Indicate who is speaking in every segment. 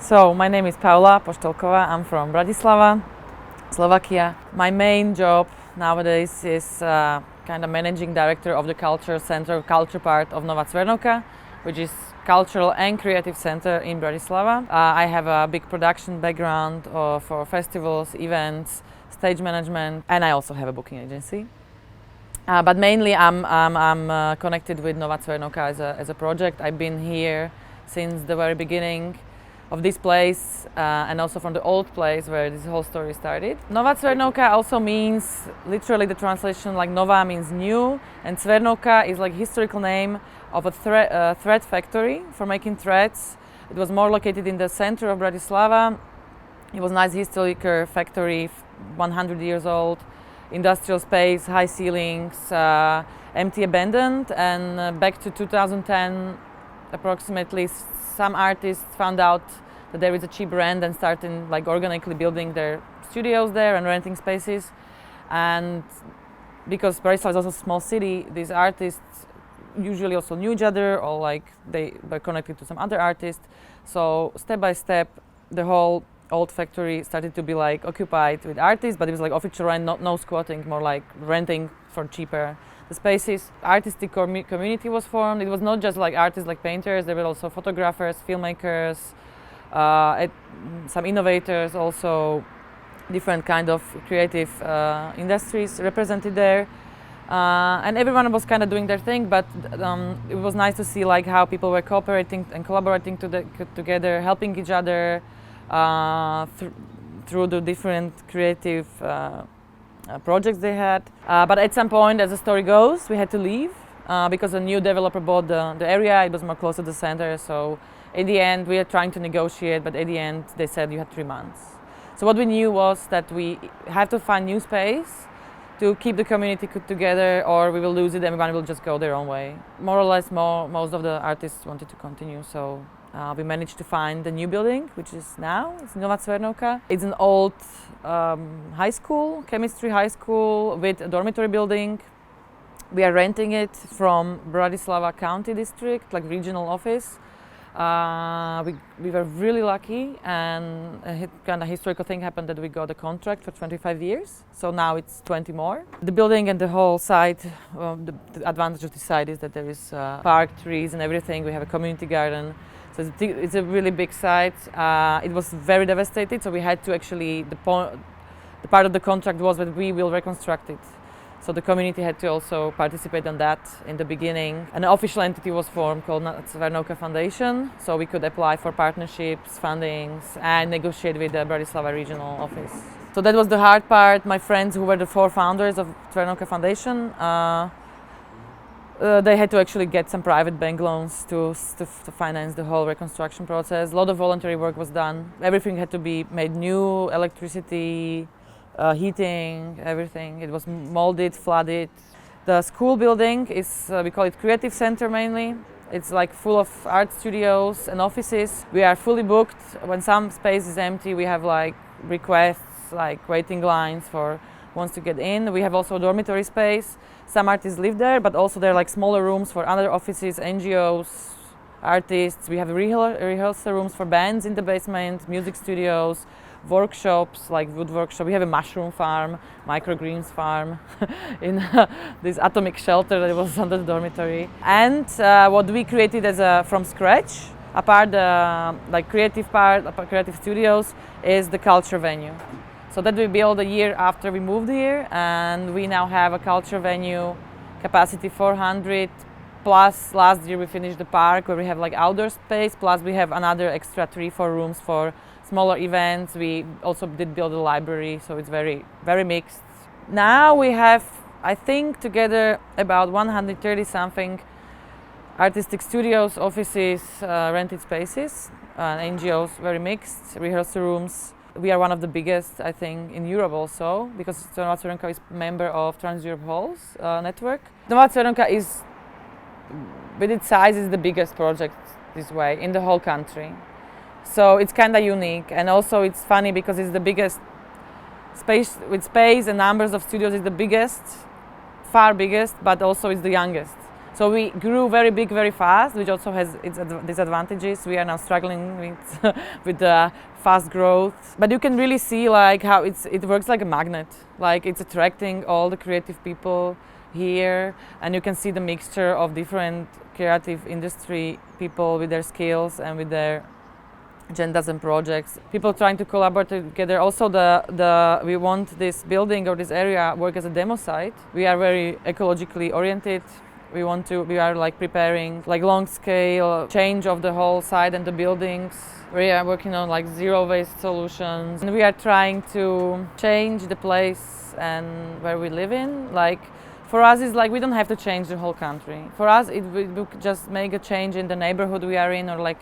Speaker 1: So, my name is Paula Poštolková. I'm from Bratislava, Slovakia. My main job nowadays is kind of managing director of the culture center, culture part of Nová Cvernovka, which is cultural and creative center in Bratislava. I have a big production background for festivals, events, stage management, and I also have a booking agency. But mainly I'm connected with Nová Cvernovka as a project. I've been here since the very beginning of this place and also from the old place where this whole story started. Nová Cvernovka also means literally the translation, like Nova means new and Cvernovka is like historical name of a thread factory for making threads. It was more located in the center of Bratislava. It was a nice historical factory, 100 years old, industrial space, high ceilings, empty, abandoned, and back to 2010 approximately some artists found out that there is a cheap rent and started like organically building their studios there and renting spaces. And because Bratislava is also a small city, these artists usually also knew each other or like they were connected to some other artists. So step by step, the whole old factory started to be like occupied with artists, but it was like official rent, no squatting, more like renting for cheaper the spaces. Artistic community was formed. It was not just like artists like painters, there were also photographers, filmmakers, some innovators, also different kind of creative industries represented there. And everyone was kind of doing their thing, but it was nice to see like how people were cooperating and collaborating together, helping each other through the different creative projects they had. But at some point, as the story goes, we had to leave because a new developer bought the area. It was more close to the center. So in the end, we are trying to negotiate, but at the end, they said you had 3 months. So what we knew was that we have to find new space to keep the community together, or we will lose it. Everyone will just go their own way. More or less, most of the artists wanted to continue. So we managed to find the new building, which is now, it's Nová Cvernovka. It's an old high school, chemistry high school with a dormitory building. We are renting it from Bratislava County District, like regional office. We were really lucky, and a kind of historical thing happened that we got a contract for 25 years. So now it's 20 more. The building and the whole site, the advantage of the site is that there is park, trees and everything. We have a community garden. So it's a really big site. It was very devastated, so we had to actually, the part of the contract was that we will reconstruct it. So the community had to also participate on that in the beginning. An official entity was formed called Cvernovka Foundation, so we could apply for partnerships, fundings, and negotiate with the Bratislava regional office. So that was the hard part. My friends who were the 4 founders of Cvernovka Foundation, they had to actually get some private bank loans to finance the whole reconstruction process. A lot of voluntary work was done. Everything had to be made new, electricity, heating, everything. It was molded, flooded. The school building is, we call it Creative Center mainly. It's like full of art studios and offices. We are fully booked. When some space is empty, we have like requests, like waiting lines for wants to get in. We have also a dormitory space. Some artists live there, but also there are like smaller rooms for other offices, NGOs, artists. We have rehearsal rooms for bands in the basement, music studios, workshops like wood workshop. We have a mushroom farm, microgreens farm in this atomic shelter that was under the dormitory. And what we created from scratch, apart the like creative studios, is the culture venue. So that we built a year after we moved here, and we now have a culture venue capacity 400 plus. Last year we finished the park where we have like outdoor space, plus we have another extra 3-4 rooms for smaller events. We also did build a library, so it's very, very mixed. Now we have, I think, together about 130 something artistic studios, offices, rented spaces, NGOs, very mixed, rehearsal rooms. We are one of the biggest, I think, in Europe also, because Nová Cvernovka is a member of Trans-Europe Halls network. Nová Cvernovka is, with its size, is the biggest project this way in the whole country. So it's kind of unique, and also it's funny because it's the biggest space, with space and numbers of studios, is the biggest, far biggest, but also it's the youngest. So we grew very big, very fast, which also has its disadvantages. We are now struggling with with the fast growth, but you can really see like how it works like a magnet. Like it's attracting all the creative people here, and you can see the mixture of different creative industry people with their skills and with their agendas and projects. People trying to collaborate together. Also, we want this building or this area work as a demo site. We are very ecologically oriented. We are like preparing like long scale change of the whole site and the buildings. We are working on like zero waste solutions, and we are trying to change the place and where we live in. Like for us, it's like we don't have to change the whole country. For us, it would just make a change in the neighborhood we are in, or like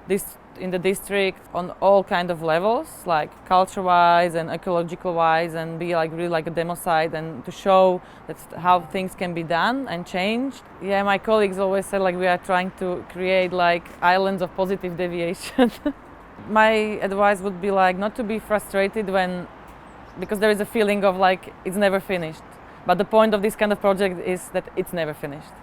Speaker 1: this in the district on all kind of levels, like culture-wise and ecological-wise, and be like really like a demo site and to show that how things can be done and changed. Yeah, my colleagues always said like we are trying to create like islands of positive deviation. My advice would be like not to be frustrated because there is a feeling of like it's never finished. But the point of this kind of project is that it's never finished.